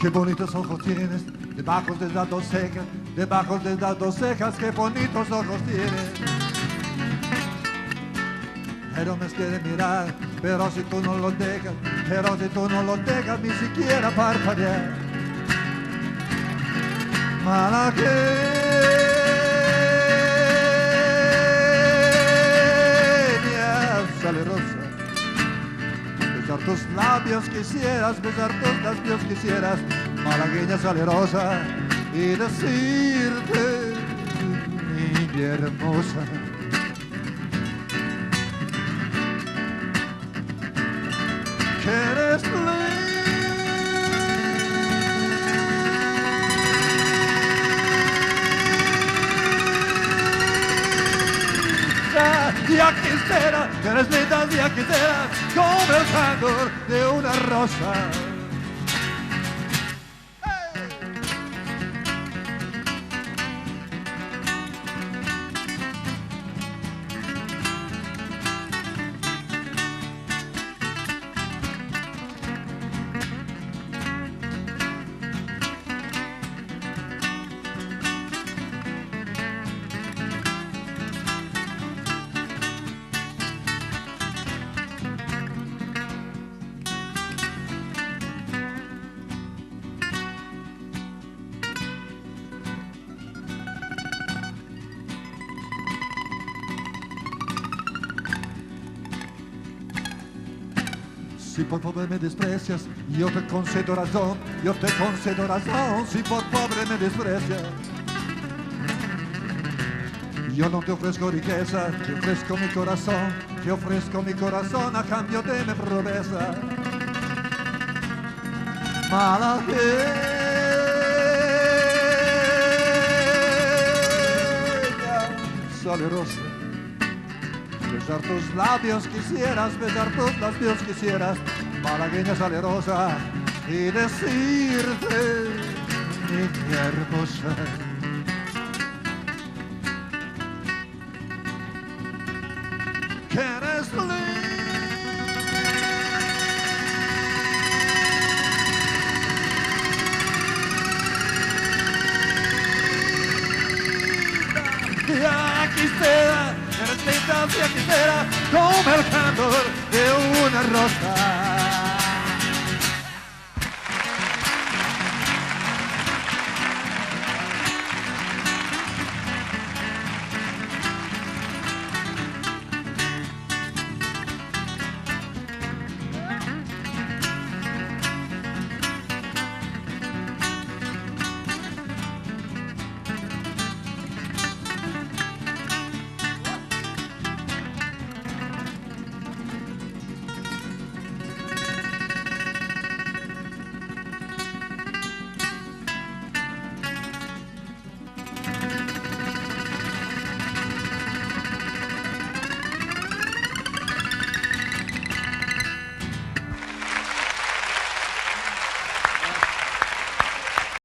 Qué bonitos ojos tienes, debajo de las dos cejas, debajo de las dos cejas, qué bonitos ojos tienes. Pero me quiere mirar, pero si tú no los dejas, pero si tú no los dejas ni siquiera parpadear. Malagueña salerosa, besar tus labios quisieras, besar tus labios quisieras, malagueña salerosa, y decirte, niña hermosa, que eres ya quisiera, eres linda, ya quisiera, como el candor de una rosa. Si por pobre me desprecias, yo te concedo razón, yo te concedo razón. Si por pobre me desprecias, yo no te ofrezco riqueza, te ofrezco mi corazón, te ofrezco mi corazón a cambio de mi pobreza. Malagueña salerosa, besar tus labios quisieras, besar tus labios quisieras, malagueña salerosa, y decirte, niña hermosa, que eres linda, ya quisiera, eres linda, ya quisiera, como el candor de una rosa.